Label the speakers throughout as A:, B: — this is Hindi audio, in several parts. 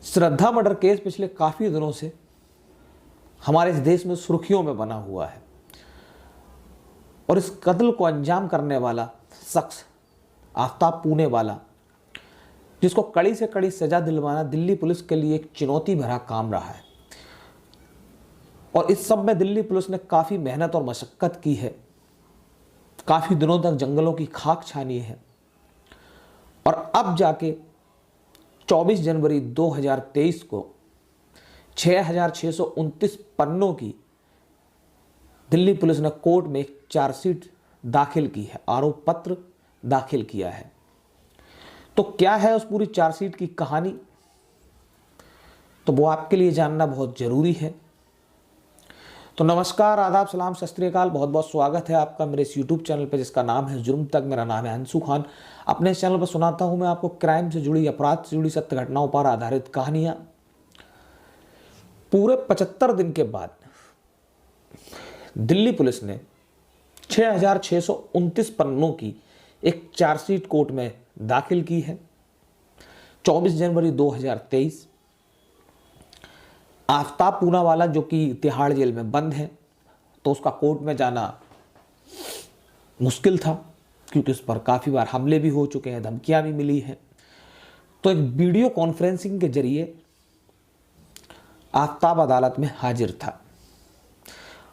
A: श्रद्धा मर्डर केस पिछले काफ़ी दिनों से हमारे इस देश में सुर्खियों में बना हुआ है और इस कत्ल को अंजाम करने वाला शख्स आफ्ताब पूनेवाला, जिसको कड़ी से कड़ी सजा दिलवाना दिल्ली पुलिस के लिए एक चुनौती भरा काम रहा है। और इस सब में दिल्ली पुलिस ने काफ़ी मेहनत और मशक्क़त की है, काफ़ी दिनों तक जंगलों की खाक छानी है और अब जाके 24 जनवरी 2023 को 6,629 पन्नों की दिल्ली पुलिस ने कोर्ट में एक चार्जशीट दाखिल की है, आरोप पत्र दाखिल किया है। तो क्या है उस पूरी चार्जशीट की कहानी, तो वो आपके लिए जानना बहुत ज़रूरी है। तो नमस्कार, आदाब, सलाम, सत श्री अकाल, बहुत बहुत स्वागत है आपका मेरे इस यूट्यूब चैनल पर जिसका नाम है जुर्म तक। मेरा नाम है अंशु खान। अपने इस चैनल पर सुनाता हूँ मैं आपको क्राइम से जुड़ी, अपराध से जुड़ी सत्य घटनाओं पर आधारित कहानियाँ। पूरे 75 दिन के बाद दिल्ली पुलिस ने 6,629 पन्नों की एक चार्जशीट कोर्ट में दाखिल की है। 24 जनवरी 2023 आफ्ताब पूनावाला, जो कि तिहाड़ जेल में बंद है, तो उसका कोर्ट में जाना मुश्किल था क्योंकि उस पर काफ़ी बार हमले भी हो चुके हैं, धमकियां भी मिली हैं। तो एक वीडियो कॉन्फ्रेंसिंग के जरिए आफ्ताब अदालत में हाजिर था।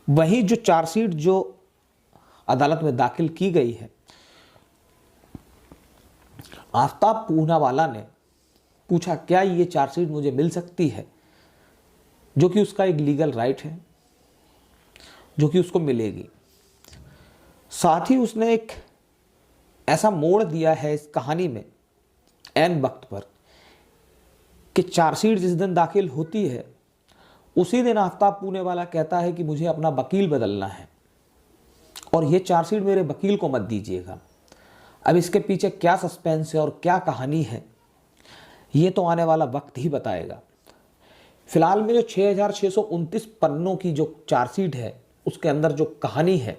A: वहीं जो चार्जशीट जो अदालत में दाखिल की गई है, आफ्ताब पूनावाला ने पूछा क्या ये चार्जशीट मुझे मिल सकती है, जो कि उसका एक लीगल राइट है, जो कि उसको मिलेगी। साथ ही उसने एक ऐसा मोड़ दिया है इस कहानी में ऐन वक्त पर कि चार्जशीट जिस दिन दाखिल होती है उसी दिन आफ्ताब पूनेवाला कहता है कि मुझे अपना वकील बदलना है और ये चार्जशीट मेरे वकील को मत दीजिएगा। अब इसके पीछे क्या सस्पेंस है और क्या कहानी है, ये तो आने वाला वक्त ही बताएगा। फिलहाल में जो 6,629 पन्नों की जो चार्जशीट है, उसके अंदर जो कहानी है,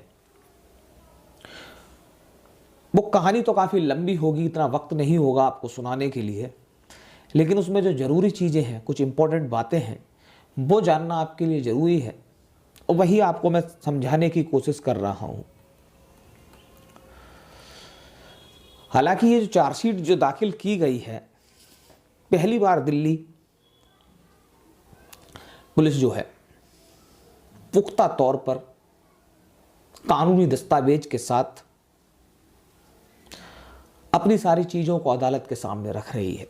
A: वो कहानी तो काफ़ी लंबी होगी, इतना वक्त नहीं होगा आपको सुनाने के लिए, लेकिन उसमें जो ज़रूरी चीज़ें हैं, कुछ इंपॉर्टेंट बातें हैं, वो जानना आपके लिए ज़रूरी है और वही आपको मैं समझाने की कोशिश कर रहा हूँ। हालांकि ये जो चार्जशीट जो दाखिल की गई है, पहली बार दिल्ली पुलिस जो है पुख्ता तौर पर कानूनी दस्तावेज के साथ अपनी सारी चीज़ों को अदालत के सामने रख रही है।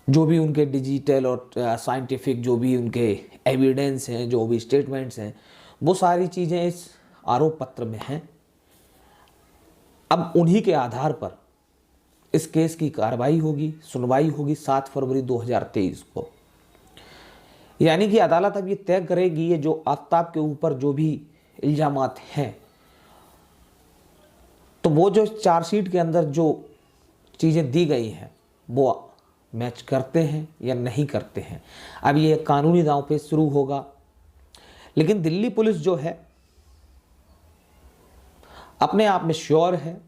A: जो भी उनके डिजिटल और साइंटिफिक जो भी उनके एविडेंस हैं, जो भी स्टेटमेंट्स हैं, वो सारी चीज़ें इस आरोप पत्र में हैं। अब उन्हीं के आधार पर इस केस की कार्रवाई होगी, सुनवाई होगी 7 फरवरी 2023 को। यानी कि अदालत अब ये तय करेगी ये जो आफ्ताब के ऊपर जो भी इल्जामात हैं, तो वो जो चार्जशीट के अंदर जो चीज़ें दी गई हैं वो मैच करते हैं या नहीं करते हैं। अब ये कानूनी दांव पे शुरू होगा, लेकिन दिल्ली पुलिस जो है अपने आप में श्योर है।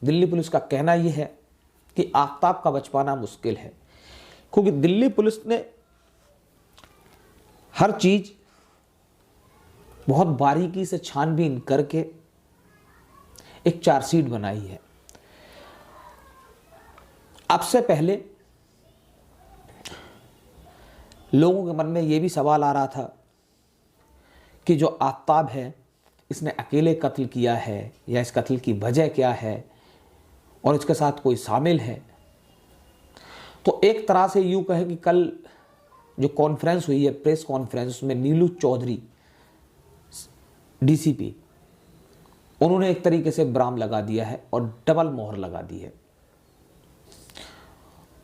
A: दिल्ली पुलिस का कहना यह है कि आफ्ताब का बच पाना मुश्किल है, क्योंकि दिल्ली पुलिस ने हर चीज़ बहुत बारीकी से छानबीन करके एक चार्जशीट बनाई है। अब से पहले लोगों के मन में यह भी सवाल आ रहा था कि जो आफ्ताब है, इसने अकेले कत्ल किया है या इस कत्ल की वजह क्या है और इसके साथ कोई शामिल है। तो एक तरह से यूँ कहें कि कल जो कॉन्फ्रेंस हुई है, प्रेस कॉन्फ्रेंस, उसमें नीलू चौधरी डीसीपी, उन्होंने एक तरीके से ब्राम लगा दिया है और डबल मोहर लगा दी है।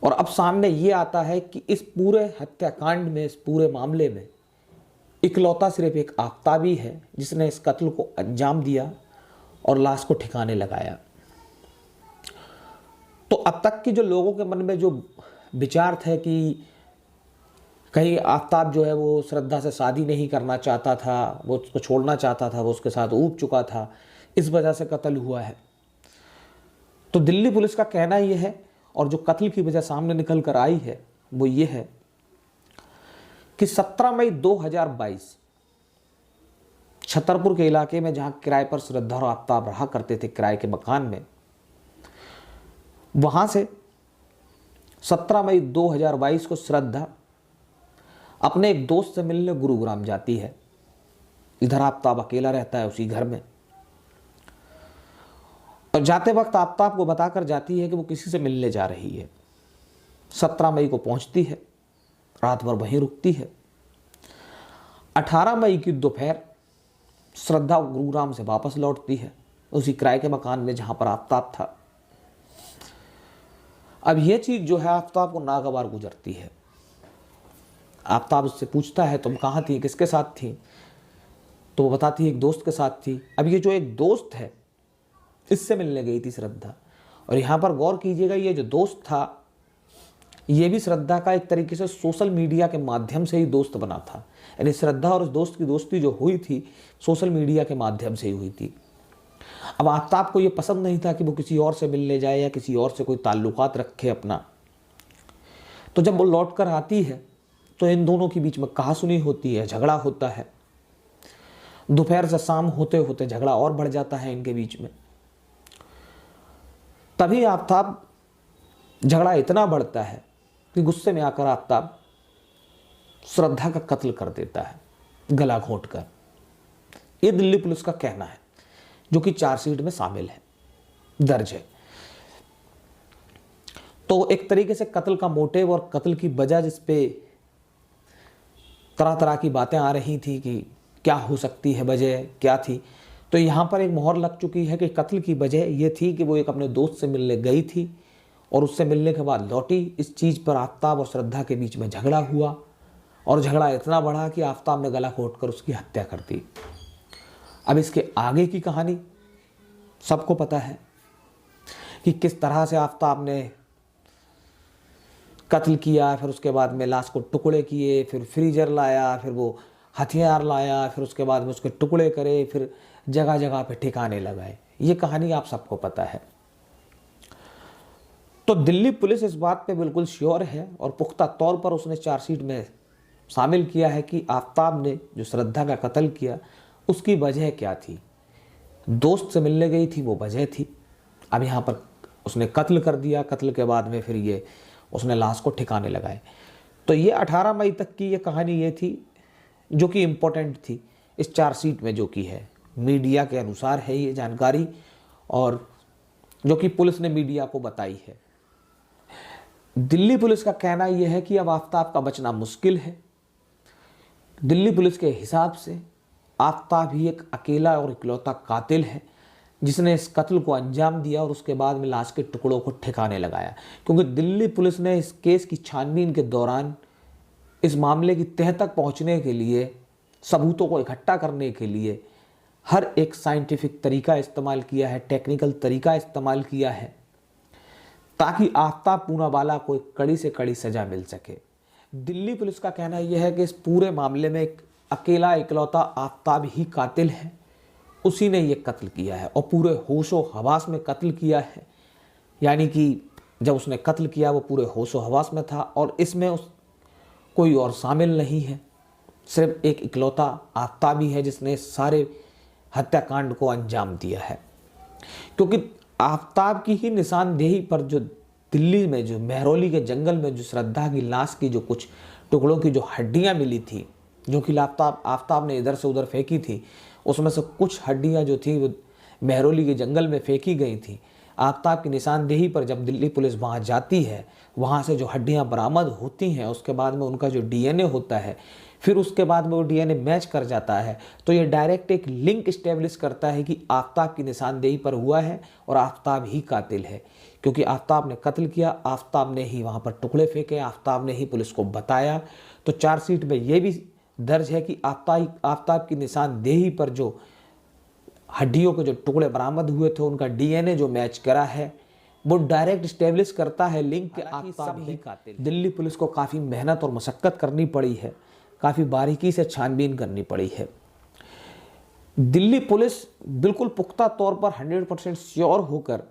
A: और अब सामने ये आता है कि इस पूरे हत्याकांड में, इस पूरे मामले में इकलौता सिर्फ एक आफ्ताब ही है जिसने इस कत्ल को अंजाम दिया और लाश को ठिकाने लगाया। तो अब तक की जो लोगों के मन में जो विचार थे कि कहीं आफ्ताब जो है वो श्रद्धा से शादी नहीं करना चाहता था, वो उसको छोड़ना चाहता था, वो उसके साथ ऊब चुका था, इस वजह से कत्ल हुआ है। तो दिल्ली पुलिस का कहना यह है और जो कत्ल की वजह सामने निकल कर आई है वो ये है कि 17 मई 2022 छतरपुर के इलाके में, जहां किराए पर श्रद्धा और आफ्ताब रहा करते थे किराए के मकान में, वहां से 17 मई 2022 को श्रद्धा अपने एक दोस्त से मिलने गुरुग्राम जाती है। इधर आफ्ताब अकेला रहता है उसी घर में, और जाते वक्त आफ्ताब को बताकर जाती है कि वो किसी से मिलने जा रही है। 17 मई को पहुंचती है, रात भर वहीं रुकती है। 18 मई की दोपहर श्रद्धा गुरुग्राम से वापस लौटती है उसी किराए के मकान में जहां पर आफ्ताब था। अब यह चीज जो है आफ्ताब को नागवार गुजरती है। आफ्ताब उससे पूछता है तुम कहाँ थी, किसके साथ थी? तो वो बताती है एक दोस्त के साथ थी। अब ये जो एक दोस्त है इससे मिलने गई थी श्रद्धा, और यहाँ पर गौर कीजिएगा ये जो दोस्त था ये भी श्रद्धा का एक तरीके से सोशल मीडिया के माध्यम से ही दोस्त बना था। यानी श्रद्धा और उस दोस्त की दोस्ती जो हुई थी सोशल मीडिया के माध्यम से ही हुई थी। अब आफ्ताब को ये पसंद नहीं था कि वो किसी और से मिलने जाए या किसी और से कोई ताल्लुकात रखे अपना। तो जब वो लौट कर आती है तो इन दोनों के बीच में कहासुनी होती है, झगड़ा होता है। दोपहर से शाम होते होते झगड़ा और बढ़ जाता है इनके बीच में। तभी आफ्ताब, झगड़ा इतना बढ़ता है कि गुस्से में आकर आफ्ताब श्रद्धा का कत्ल कर देता है गला घोंट कर। ये दिल्ली पुलिस का कहना है जो कि चार्जशीट में शामिल है, दर्ज है। तो एक तरीके से कत्ल का मोटिव और कत्ल की वजह जिस पे तरह तरह की बातें आ रही थी कि क्या हो सकती है, वजह क्या थी, तो यहाँ पर एक मोहर लग चुकी है कि कत्ल की वजह ये थी कि वो एक अपने दोस्त से मिलने गई थी और उससे मिलने के बाद लौटी। इस चीज़ पर आफ्ताब और श्रद्धा के बीच में झगड़ा हुआ और झगड़ा इतना बढ़ा कि आफ्ताब ने गला घोंट कर उसकी हत्या कर दी। अब इसके आगे की कहानी सबको पता है कि किस तरह से आफ्ताब ने कत्ल किया, फिर उसके बाद में लाश को टुकड़े किए, फिर फ्रीजर लाया, फिर वो हथियार लाया, फिर उसके बाद में उसके टुकड़े करे, फिर जगह जगह पे ठिकाने लगाए। ये कहानी आप सबको पता है। तो दिल्ली पुलिस इस बात पे बिल्कुल श्योर है और पुख्ता तौर पर उसने चार्जशीट में शामिल किया है कि आफ्ताब ने जो श्रद्धा का कत्ल किया उसकी वजह क्या थी। दोस्त से मिलने गई थी वो वजह थी। अब यहाँ पर उसने कत्ल कर दिया, कत्ल के बाद में फिर ये उसने लाश को ठिकाने लगाए। तो ये 18 मई तक की ये कहानी ये थी जो कि इम्पोर्टेंट थी इस चार्जशीट में, जो कि है मीडिया के अनुसार है ये जानकारी, और जो कि पुलिस ने मीडिया को बताई है। दिल्ली पुलिस का कहना यह है कि अब आफ्ताब का बचना मुश्किल है। दिल्ली पुलिस के हिसाब से आफ्ताब ही एक अकेला और इकलौता कातिल है जिसने इस कत्ल को अंजाम दिया और उसके बाद में लाश के टुकड़ों को ठिकाने लगाया। क्योंकि दिल्ली पुलिस ने इस केस की छानबीन के दौरान इस मामले की तह तक पहुंचने के लिए, सबूतों को इकट्ठा करने के लिए हर एक साइंटिफिक तरीका इस्तेमाल किया है, टेक्निकल तरीका इस्तेमाल किया है, ताकि आफ्ताब पूनावाला को एक कड़ी से कड़ी सजा मिल सके। दिल्ली पुलिस का कहना यह है कि इस पूरे मामले में एक अकेला इकलौता आफ्ताब ही कातिल है, उसी ने ये कत्ल किया है और पूरे होशो हवास में कत्ल किया है। यानी कि जब उसने कत्ल किया वो पूरे होशो हवास में था और इसमें कोई और शामिल नहीं है, सिर्फ एक इकलौता आफ्ताब ही है जिसने सारे हत्याकांड को अंजाम दिया है। क्योंकि आफ्ताब की ही निशानदेही पर जो दिल्ली में, जो मेहरौली के जंगल में जो श्रद्धा की लाश की जो कुछ टुकड़ों की जो हड्डियां मिली थी, जो कि आफ्ताब ने इधर से उधर फेंकी थी, उसमें से कुछ हड्डियां जो थी वो मेहरौली के जंगल में फेंकी गई थी। आफ्ताब की निशानदेही पर जब दिल्ली पुलिस वहाँ जाती है, वहाँ से जो हड्डियाँ बरामद होती हैं उसके बाद में उनका जो डीएनए होता है, फिर उसके बाद में वो डीएनए मैच कर जाता है, तो ये डायरेक्ट एक लिंक इस्टेब्लिश करता है कि आफ्ताब की निशानदेही पर हुआ है और आफ्ताब ही कातिल है। क्योंकि आफ्ताब ने कत्ल किया, आफ्ताब ने ही वहाँ पर टुकड़े फेंके, आफ्ताब ने ही पुलिस को बताया। तो चार्जशीट में ये भी दर्ज है कि आफ्ताब की निशानदेही पर जो हड्डियों के जो टुकड़े बरामद हुए थे उनका डीएनए जो मैच करा है वो डायरेक्ट स्टेब्लिश करता है लिंक के आफ्ताब ही कातिल। दिल्ली पुलिस को काफ़ी मेहनत और मशक्क़त करनी पड़ी है, काफ़ी बारीकी से छानबीन करनी पड़ी है। दिल्ली पुलिस बिल्कुल पुख्ता तौर पर 100% श्योर होकर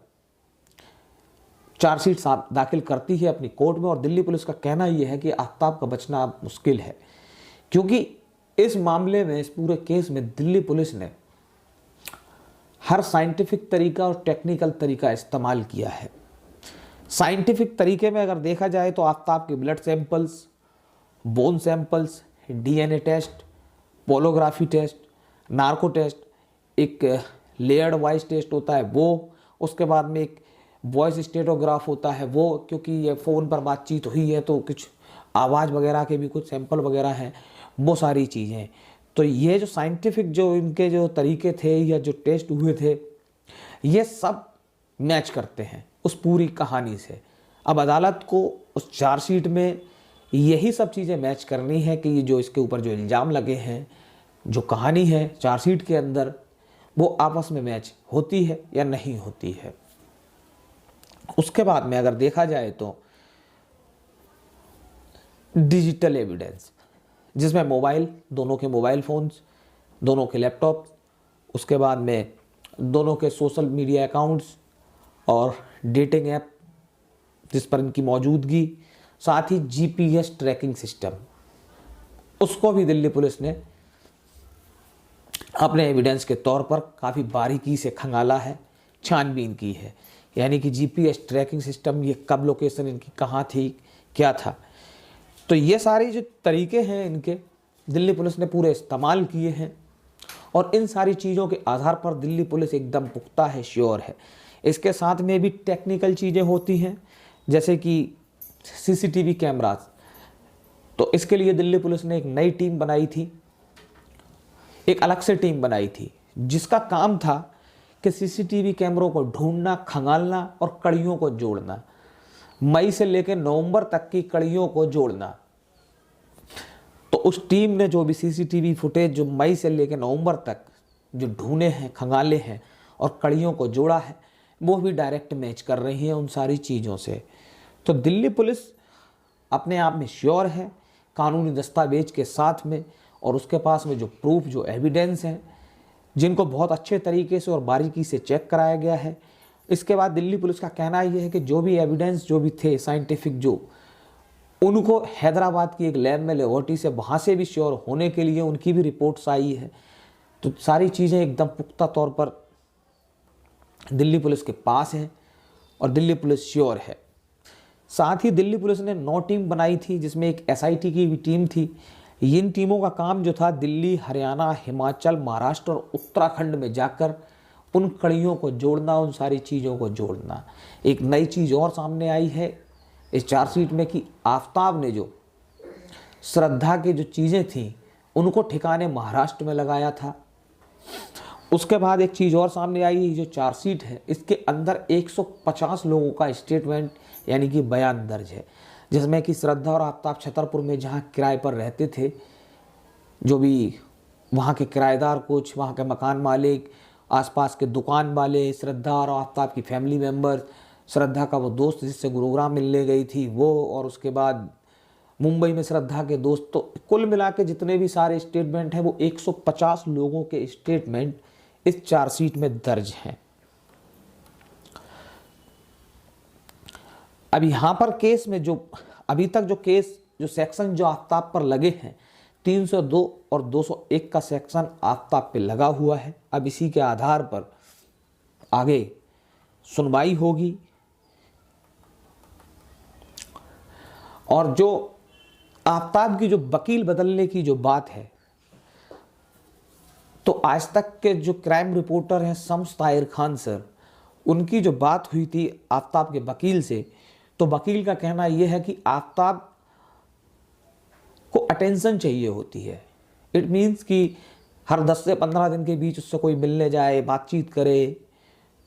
A: चार्जशीट दाखिल करती है अपनी कोर्ट में, और दिल्ली पुलिस का कहना यह है कि आफ्ताब का बचना अब मुश्किल है, क्योंकि इस मामले में, इस पूरे केस में दिल्ली पुलिस ने हर साइंटिफिक तरीका और टेक्निकल तरीका इस्तेमाल किया है। साइंटिफिक तरीके में अगर देखा जाए तो आफ्ताब के blood samples, bone samples, DNA test, polygraphy test, narco test, एक लेयर्ड वॉइस टेस्ट होता है वो, उसके बाद में एक वॉइस स्टेटोग्राफ होता है वो, क्योंकि ये फ़ोन पर बातचीत हुई है तो कुछ आवाज़ वगैरह के भी कुछ सैंपल वगैरह हैं, वो सारी चीज़ें। तो ये जो साइंटिफिक जो इनके जो तरीके थे या जो टेस्ट हुए थे, ये सब मैच करते हैं उस पूरी कहानी से। अब अदालत को उस चार्जशीट में यही सब चीज़ें मैच करनी है कि ये जो इसके ऊपर जो इल्ज़ाम लगे हैं, जो कहानी है चार्जशीट के अंदर, वो आपस में मैच होती है या नहीं होती है। उसके बाद में अगर देखा जाए तो डिजिटल एविडेंस, जिसमें मोबाइल, दोनों के मोबाइल फ़ोन्स, दोनों के लैपटॉप, उसके बाद में दोनों के सोशल मीडिया अकाउंट्स और डेटिंग ऐप जिस पर इनकी मौजूदगी, साथ ही जीपीएस ट्रैकिंग सिस्टम, उसको भी दिल्ली पुलिस ने अपने एविडेंस के तौर पर काफ़ी बारीकी से खंगाला है, छानबीन की है। यानी कि जीपीएस ट्रैकिंग सिस्टम, ये कब लोकेशन इनकी कहाँ थी, क्या था, तो ये सारे जो तरीके हैं इनके दिल्ली पुलिस ने पूरे इस्तेमाल किए हैं, और इन सारी चीज़ों के आधार पर दिल्ली पुलिस एकदम पुख्ता है, श्योर है। इसके साथ में भी टेक्निकल चीज़ें होती हैं, जैसे कि सीसीटीवी कैमरास। तो इसके लिए दिल्ली पुलिस ने एक नई टीम बनाई थी, एक अलग से टीम बनाई थी, जिसका काम था कि सीसीटीवी कैमरों को ढूंढना, खंगालना और कड़ियों को जोड़ना, मई से लेकर नवंबर तक की कड़ियों को जोड़ना। तो उस टीम ने जो भी सीसीटीवी फुटेज जो मई से लेकर नवंबर तक जो ढूंढे हैं, खंगाले हैं और कड़ियों को जोड़ा है, वो भी डायरेक्ट मैच कर रही है उन सारी चीज़ों से। तो दिल्ली पुलिस अपने आप में श्योर है कानूनी दस्तावेज के साथ में, और उसके पास में जो प्रूफ, जो एविडेंस हैं, जिनको बहुत अच्छे तरीके से और बारीकी से चेक कराया गया है। इसके बाद दिल्ली पुलिस का कहना यह है कि जो भी एविडेंस जो भी थे साइंटिफिक, जो उनको हैदराबाद की एक लैब में लेबोरेटरी से वहाँ से भी श्योर होने के लिए उनकी भी रिपोर्ट्स आई है। तो सारी चीज़ें एकदम पुख्ता तौर पर दिल्ली पुलिस के पास हैं और दिल्ली पुलिस श्योर है। साथ ही दिल्ली पुलिस ने 9 टीम बनाई थी, जिसमें एक एसआईटी की भी टीम थी। इन टीमों का काम जो था दिल्ली, हरियाणा, हिमाचल, महाराष्ट्र और उत्तराखंड में जाकर उन कड़ियों को जोड़ना, उन सारी चीज़ों को जोड़ना। एक नई चीज़ और सामने आई है इस चार्जशीट में कि आफ्ताब ने जो श्रद्धा की जो चीज़ें थीं उनको ठिकाने महाराष्ट्र में लगाया था। उसके बाद एक चीज़ और सामने आई, जो चार्जशीट है इसके अंदर 150 लोगों का स्टेटमेंट यानी कि बयान दर्ज है, जिसमें कि श्रद्धा और आफ्ताब छतरपुर में जहाँ किराए पर रहते थे, जो भी वहाँ के किराएदार, कुछ वहाँ के मकान मालिक, आसपास के दुकान वाले, श्रद्धा और आफ्ताब की फैमिली मेम्बर, श्रद्धा का वो दोस्त जिससे गुरुग्राम मिलने गई थी वो, और उसके बाद मुंबई में श्रद्धा के दोस्त, तो कुल मिला के जितने भी सारे स्टेटमेंट हैं वो 150 लोगों के स्टेटमेंट इस चार्जशीट में दर्ज हैं। अब यहाँ पर केस में जो अभी तक जो केस, जो सेक्शन जो आफ्ताब पर लगे हैं, 302 और 201 का सेक्शन आफ्ताब पे लगा हुआ है। अब इसी के आधार पर आगे सुनवाई होगी, और जो आफ्ताब की जो वकील बदलने की जो बात है, तो आज तक के जो क्राइम रिपोर्टर हैं शम्स ताहिर खान सर, उनकी जो बात हुई थी आफ्ताब के वकील से, तो वकील का कहना यह है कि आफ्ताब को अटेंशन चाहिए होती है। इट मीन्स कि हर 10 से 15 दिन के बीच उससे कोई मिलने जाए, बातचीत करे,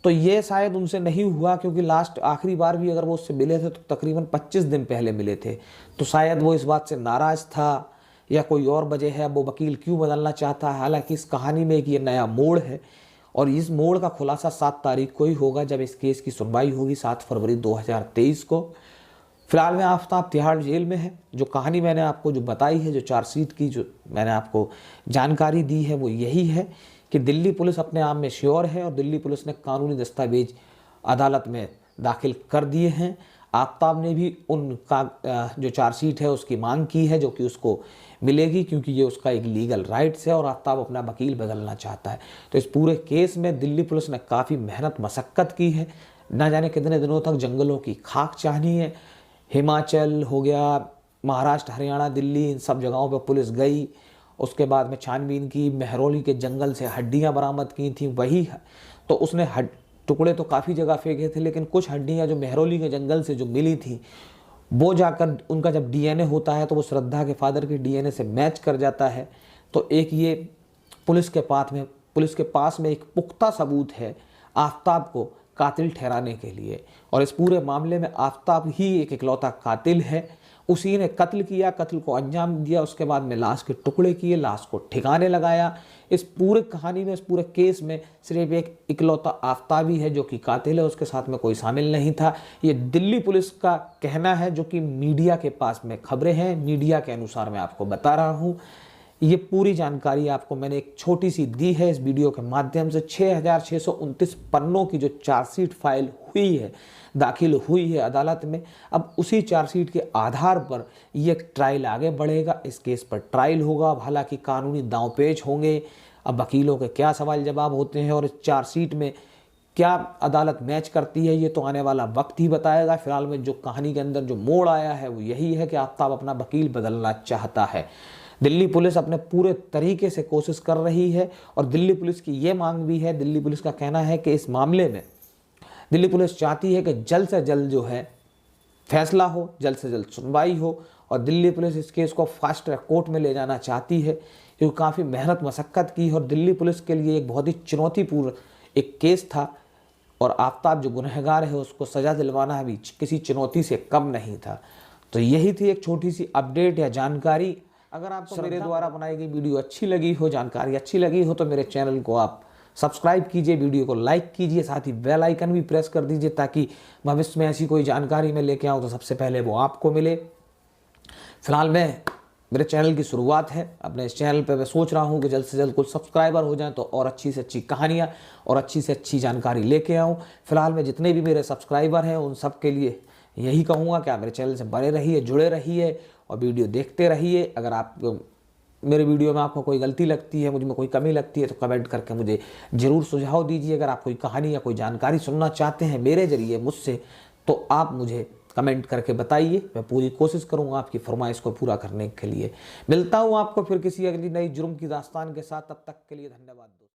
A: तो ये शायद उनसे नहीं हुआ, क्योंकि लास्ट आखिरी बार भी अगर वो उससे मिले थे तो तकरीबन 25 दिन पहले मिले थे। तो शायद वो इस बात से नाराज़ था या कोई और वजह है, वो वकील क्यों बदलना चाहता है। हालांकि इस कहानी में एक ये नया मोड़ है, और इस मोड़ का खुलासा 7 तारीख को ही होगा, जब इस केस की सुनवाई होगी 7 फरवरी 2023 को। फिलहाल में आफ्ताब तिहाड़ जेल में है। जो कहानी मैंने आपको जो बताई है, जो चार्जशीट की जो मैंने आपको जानकारी दी है, वो यही है कि दिल्ली पुलिस अपने आप में श्योर है, और दिल्ली पुलिस ने कानूनी दस्तावेज अदालत में दाखिल कर दिए हैं। आफ्ताब ने भी उनका जो चार्जशीट है उसकी मांग की है, जो कि उसको मिलेगी, क्योंकि ये उसका एक लीगल राइट्स है और आफ्ताब अपना वकील बदलना चाहता है। तो इस पूरे केस में दिल्ली पुलिस ने काफ़ी मेहनत मशक्क़त की है। ना जाने कितने दिनों तक जंगलों की खाक चाहनी है। हिमाचल हो गया, महाराष्ट्र, हरियाणा, दिल्ली, इन सब जगहों पर पुलिस गई। उसके बाद में छानबीन की, महरौली के जंगल से हड्डियाँ बरामद की थी। वही तो उसने टुकड़े तो काफ़ी जगह फेंके थे, लेकिन कुछ हड्डियाँ जो महरौली के जंगल से जो मिली थी, वो जाकर उनका जब डीएनए होता है तो वो श्रद्धा के फादर के डीएनए से मैच कर जाता है। तो एक ये पुलिस के पास में एक पुख्ता सबूत है आफ्ताब को कातिल ठहराने के लिए। और इस पूरे मामले में आफ्ताब ही एक इकलौता कातिल है। उसी ने कत्ल किया, कत्ल को अंजाम दिया, उसके बाद में लाश के टुकड़े किए, लाश को ठिकाने लगाया। इस पूरे कहानी में, इस पूरे केस में सिर्फ एक इकलौता आफ्ताब ही है जो कि कातिल है, उसके साथ में कोई शामिल नहीं था। ये दिल्ली पुलिस का कहना है, जो कि मीडिया के पास में खबरें हैं, मीडिया के अनुसार मैं आपको बता रहा हूँ। ये पूरी जानकारी आपको मैंने एक छोटी सी दी है इस वीडियो के माध्यम से। 6629 पन्नों की जो चार्जशीट फाइल हुई है, दाखिल हुई है अदालत में, अब उसी चार्जशीट के आधार पर ये ट्रायल आगे बढ़ेगा। इस केस पर ट्रायल होगा। अब हालांकि कानूनी दांवपेच होंगे, अब वकीलों के क्या सवाल जवाब होते हैं और इस चार्जशीट में क्या अदालत मैच करती है, ये तो आने वाला वक्त ही बताएगा। फिलहाल में जो कहानी के अंदर जो मोड़ आया है वो यही है कि आफ्ताब अपना वकील बदलना चाहता है। दिल्ली पुलिस अपने पूरे तरीके से कोशिश कर रही है और दिल्ली पुलिस की ये मांग भी है, दिल्ली पुलिस का कहना है कि इस मामले में दिल्ली पुलिस चाहती है कि जल्द से जल्द जो है फैसला हो, जल्द से जल्द सुनवाई हो। और दिल्ली पुलिस इस केस को फास्ट ट्रैक कोर्ट में ले जाना चाहती है, क्योंकि काफ़ी मेहनत मशक्क़त की और दिल्ली पुलिस के लिए एक बहुत ही चुनौतीपूर्ण एक केस था। और आफ्ताब जो गुनहगार है उसको सज़ा दिलवाना भी किसी चुनौती से कम नहीं था। तो यही थी एक छोटी सी अपडेट या जानकारी। अगर आपको मेरे द्वारा बनाई गई वीडियो अच्छी लगी हो, जानकारी अच्छी लगी हो, तो मेरे चैनल को आप सब्सक्राइब कीजिए, वीडियो को लाइक कीजिए, साथ ही बेल आइकन भी प्रेस कर दीजिए, ताकि भविष्य में ऐसी कोई जानकारी मैं लेके आऊँ तो सबसे पहले वो आपको मिले। फिलहाल मेरे चैनल की शुरुआत है। अपने इस चैनल पे मैं सोच रहा हूँ कि जल्द से जल्द कुछ सब्सक्राइबर हो जाएं तो और अच्छी से अच्छी कहानियाँ और अच्छी से अच्छी जानकारी लेके आऊँ। फिलहाल में जितने भी मेरे सब्सक्राइबर हैं उन सब के लिए यही कहूँगा कि आप मेरे चैनल से बने रहिए, जुड़े रहिए और वीडियो देखते रहिए। अगर आप मेरे वीडियो में आपको कोई गलती लगती है, मुझ में कोई कमी लगती है, तो कमेंट करके मुझे ज़रूर सुझाव दीजिए। अगर आप कोई कहानी या कोई जानकारी सुनना चाहते हैं मेरे ज़रिए मुझसे, तो आप मुझे कमेंट करके बताइए। मैं पूरी कोशिश करूंगा आपकी फरमाइश को पूरा करने के लिए। मिलता हूं आपको फिर किसी अगली नई जुर्म की दास्तान के साथ। तब तक के लिए धन्यवाद।